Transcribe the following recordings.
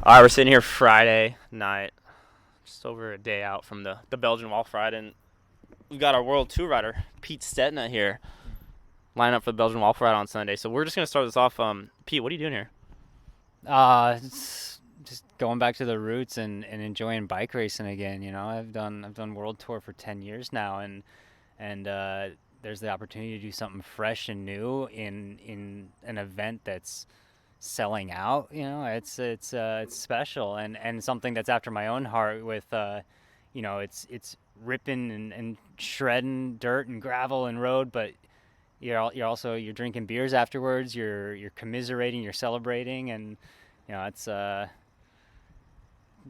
All right, we're sitting here Friday night, just over a day out from the Belgian Waffle Ride, and we've got our World Tour rider, Pete Stetina, here, lining up for the Belgian Waffle Ride on Sunday. So we're just going to start this off. Pete, what are you doing here? It's just going back to the roots and enjoying bike racing again. I've done World Tour for 10 years now, and there's the opportunity to do something fresh and new in an event that's selling out. It's special and something that's after my own heart. It's ripping and shredding dirt and gravel and road, but you're drinking beers afterwards. You're commiserating, you're celebrating, and it's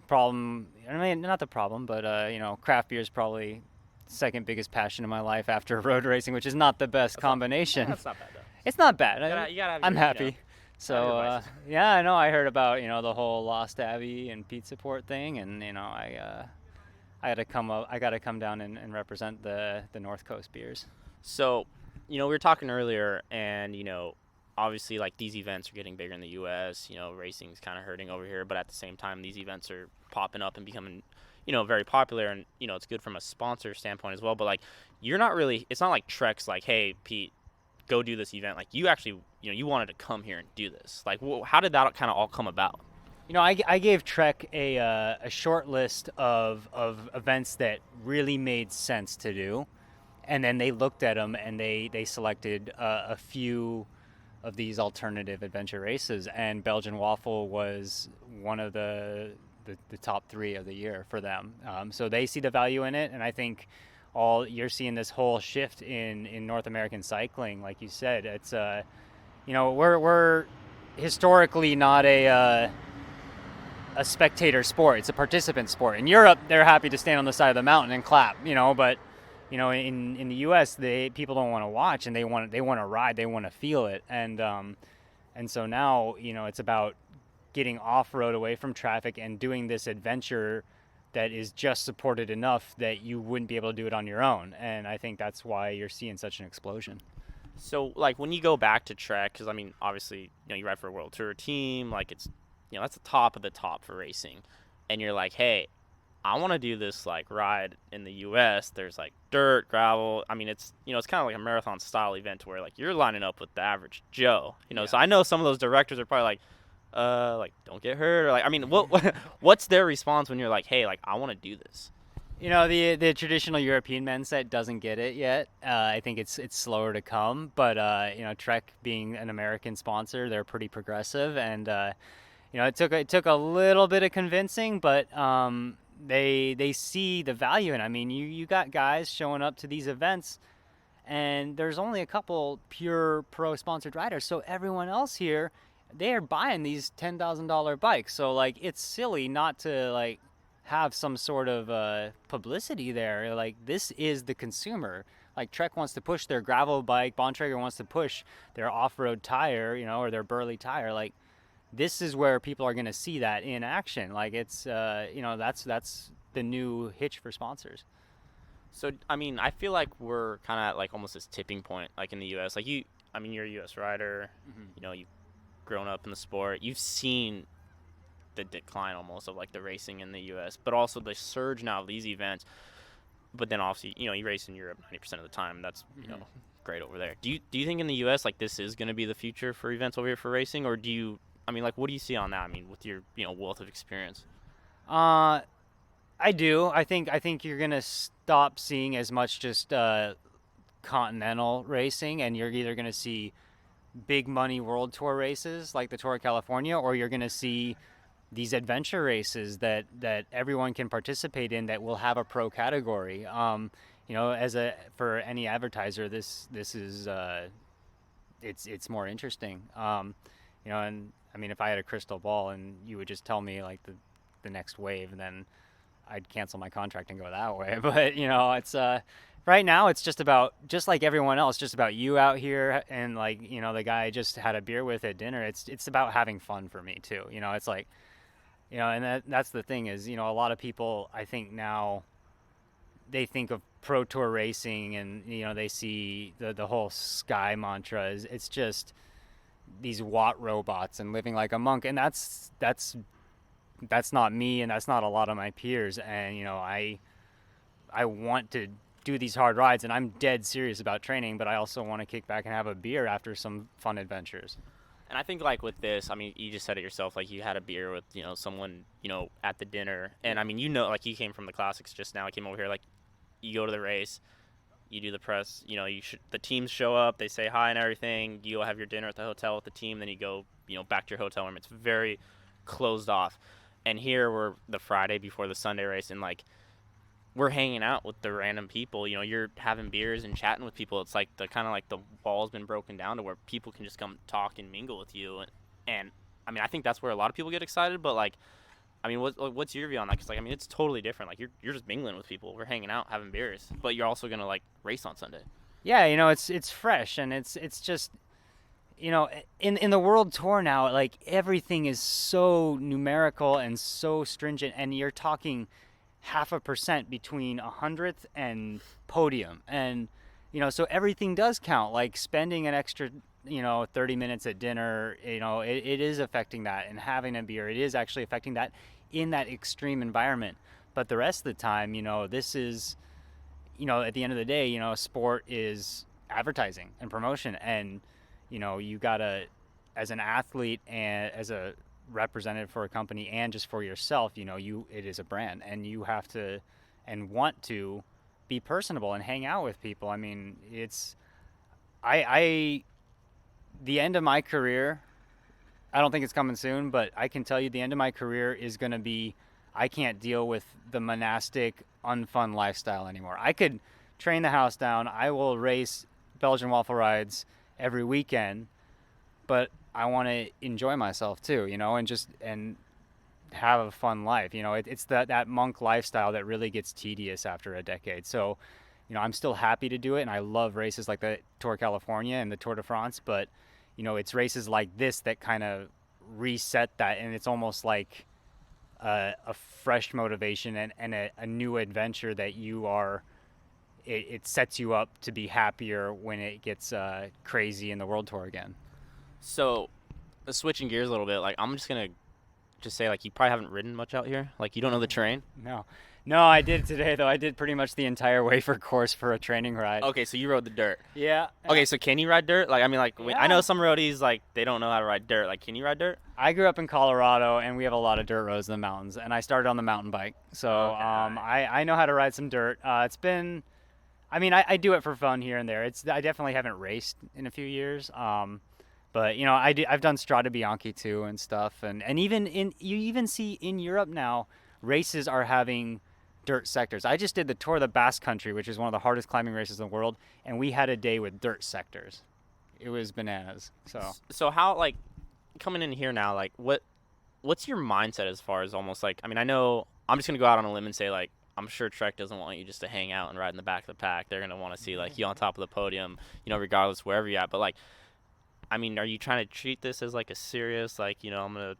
problem. I mean, not the problem, but craft beer is probably second biggest passion in my life after road racing, which is not the best That's not, combination. that's not bad, though. It's not bad. You gotta have I'm your, happy. gotta have your So vices. yeah, I know. I heard about the whole Lost Abbey and pizza port thing, and I got to come up. I got to come down and represent the North Coast beers. So, we were talking earlier, and, obviously, like, these events are getting bigger in the U.S., racing's kind of hurting over here, but at the same time, these events are popping up and becoming, very popular, and, it's good from a sponsor standpoint as well, but, like, it's not like Trek's like, hey, Pete, go do this event. Like, you actually, you wanted to come here and do this. Like, how did that kind of all come about? I gave Trek a short list of events that really made sense to do, and then they looked at them and they selected a few of these alternative adventure races, and Belgian Waffle was one of the top three of the year for them. So they see the value in it, and I think all you're seeing this whole shift in North American cycling, like you said. It's we're historically not a spectator sport. It's a participant sport. In Europe, they're happy to stand on the side of the mountain and clap, but in the U.S., people don't want to watch, and they want to ride, they want to feel it, and so now it's about getting off road, away from traffic, and doing this adventure that is just supported enough that you wouldn't be able to do it on your own. And I think that's why you're seeing such an explosion. So, like, when you go back to Trek, because, I mean, obviously, you ride for a World Tour team, like, it's, that's the top of the top for racing, and you're like, hey, I want to do this, like, ride in the U.S. There's, like, dirt, gravel. I mean, it's kind of like a marathon style event where, like, you're lining up with the average Joe, Yeah. So I know some of those directors are probably like, don't get hurt, or, like, I mean, what's their response when you're like, hey, like, I want to do this? The traditional European men's set doesn't get it yet. I think it's slower to come, but Trek being an American sponsor, they're pretty progressive, and it took a little bit of convincing, but they see the value in it. I mean, you got guys showing up to these events, and there's only a couple pure pro sponsored riders, so everyone else here, they're buying these $10,000 bikes. So, like, it's silly not to, like, have some sort of publicity there. Like, this is the consumer. Like, Trek wants to push their gravel bike, Bontrager wants to push their off-road tire, or their Burley tire. Like, this is where people are going to see that in action. Like, it's that's the new hitch for sponsors. So, I mean, I feel like we're kind of at, like, almost this tipping point, like, in the U.S. Like, I mean, you're a U.S. rider, you've grown up in the sport, you've seen the decline almost of, like, the racing in the U.S., but also the surge now of these events. But then obviously, you race in Europe 90% of the time. That's, great over there. Do you think in the U.S., like, this is going to be the future for events over here for racing, or I mean, like, what do you see on that? I mean, with your, wealth of experience. Uh, I do. I think you're gonna stop seeing as much just continental racing, and you're either gonna see big money world tour races like the Tour of California, or you're gonna see these adventure races that everyone can participate in that will have a pro category. As a for any advertiser, this is it's more interesting. And I mean, if I had a crystal ball and you would just tell me, like, the next wave, then I'd cancel my contract and go that way. But it's right now it's just like everyone else, just about you out here, and, like, the guy I just had a beer with at dinner. It's about having fun for me too. It's like, and that's the thing is, a lot of people, I think, now they think of pro tour racing, and they see the whole sky mantra is, it's just these watt robots and living like a monk, and that's that's not me, and that's not a lot of my peers. And I want to do these hard rides, and I'm dead serious about training, but I also want to kick back and have a beer after some fun adventures. And I think like with this, I mean, you just said it yourself. Like you had a beer with someone at the dinner, and I mean like you came from the classics just now. I came over here like you go to the race, you do the press. The teams show up, they say hi and everything. You go have your dinner at the hotel with the team, then you go back to your hotel room. It's very closed off. And here we're the Friday before the Sunday race, and like we're hanging out with the random people. You're having beers and chatting with people. It's like the kind of like the wall's been broken down to where people can just come talk and mingle with you. And I mean, I think that's where a lot of people get excited. But like, I mean, what's your view on that? Because like, I mean, it's totally different. Like you're just mingling with people. We're hanging out, having beers, but you're also gonna like race on Sunday. Yeah, it's fresh, and it's just in the world tour now, like everything is so numerical and so stringent, and you're talking 0.5% between 100th and podium, and so everything does count. Like spending an extra 30 minutes at dinner, it is affecting that, and having a beer, it is actually affecting that in that extreme environment. But the rest of the time, this is at the end of the day, sport is advertising and promotion, and you gotta, as an athlete and as a representative for a company and just for yourself, it is a brand, and you have to and want to be personable and hang out with people. I mean, the end of my career, I don't think it's coming soon, but I can tell you the end of my career is going to be, I can't deal with the monastic, unfun lifestyle anymore. I could train the house down. I will race Belgian Waffle Rides every weekend, but I want to enjoy myself too, and have a fun life. It's that monk lifestyle that really gets tedious after a decade. So, I'm still happy to do it, and I love races like the Tour California and the Tour de France, but, it's races like this that kind of reset that, and it's almost like a fresh motivation and a new adventure that it sets you up to be happier when it gets crazy in the World Tour again. So, switching gears a little bit, like I'm just gonna say like you probably haven't ridden much out here. Like you don't know the terrain. No, I did today though. I did pretty much the entire Wafer course for a training ride. Okay, so you rode the dirt. Yeah. Okay, so can you ride dirt? Like I mean, like yeah. I know some roadies like they don't know how to ride dirt. Like, can you ride dirt? I grew up in Colorado, and we have a lot of dirt roads in the mountains, and I started on the mountain bike, so okay. I know how to ride some dirt. It's been, I mean, I do it for fun here and there. I definitely haven't raced in a few years. But I've done Strade Bianche too and stuff, and you even see in Europe now races are having dirt sectors. I just did the Tour of the Basque Country, which is one of the hardest climbing races in the world, and we had a day with dirt sectors. It was bananas. So how, like, coming in here now, like what's your mindset as far as almost like, I mean, I know I'm just gonna go out on a limb and say like I'm sure Trek doesn't want you just to hang out and ride in the back of the pack. They're gonna want to see like you on top of the podium, regardless wherever you're at. But like, I mean, are you trying to treat this as like a serious, like, I'm gonna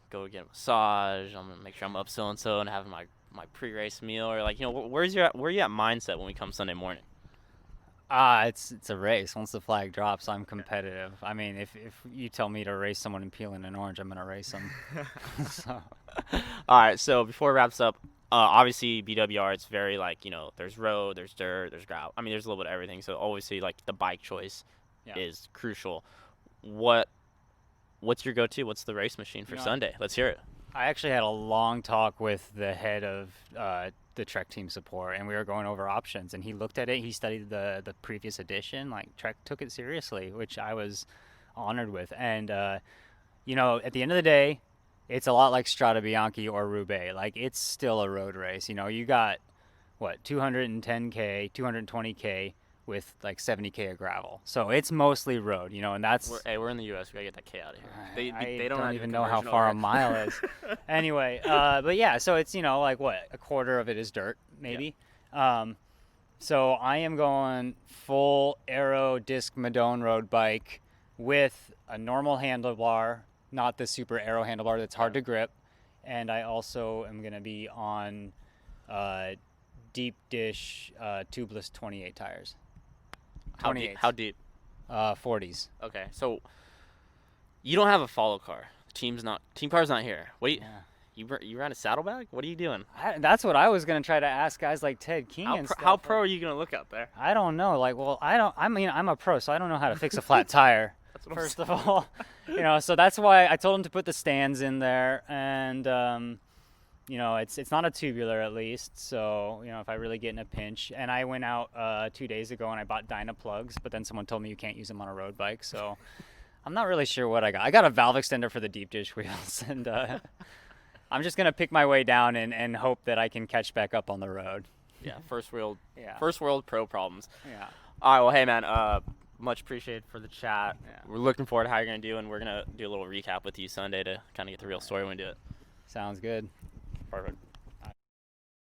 go get a massage, I'm gonna make sure I'm up so and so and having my pre-race meal, or like, where you at mindset when we come Sunday morning? It's a race. Once the flag drops, I'm competitive. I mean, if you tell me to race someone in peeling an orange, I'm gonna race them. So. All right. So before it wraps up, obviously BWR, it's very like, there's road, there's dirt, there's gravel. I mean, there's a little bit of everything. So obviously, like the bike choice is crucial. What's your go-to? What's the race machine for Sunday? Let's hear it. I actually had a long talk with the head of the Trek team support, and we were going over options, and he looked at it. He studied the previous edition. Like, Trek took it seriously, which I was honored with. And at the end of the day, it's a lot like Strade Bianche or Roubaix. Like, it's still a road race. You got 210K, 220K with like 70K of gravel. So it's mostly road, and that's... We're in the U.S. We gotta get that K out of here. They don't even know how far a mile is. Anyway, but yeah, so it's, like a quarter of it is dirt, maybe. Yeah. So I am going full aero disc Madone road bike with a normal handlebar, not the super aero handlebar that's hard to grip. And I also am gonna be on deep dish tubeless 28 tires. How deep? 40s. Okay, so you don't have a follow car. Team car's not here. What do Yeah. you ran a saddlebag? What are you doing? That's what I was gonna try to ask guys like Ted King and stuff. How pro are you gonna look out there? I don't know. Like, well, I mean, I'm a pro, so I don't know how to fix a flat tire. That's what First of all, so that's why I told him to put the stands in there, and it's not a tubular at least. So if I really get in a pinch, and I went out 2 days ago and I bought Dyna plugs, but then someone told me you can't use them on a road bike, so I'm not really sure what I got. I got a valve extender for the deep dish wheels, and I'm just gonna pick my way down and hope that I can catch back up on the road. Yeah, first world pro problems. Yeah. All right, well, hey man, much appreciated for the chat. Yeah. We're looking forward to how you're gonna do, and we're gonna do a little recap with you Sunday to kind of get the real story when we do it. Sounds good. Perfect.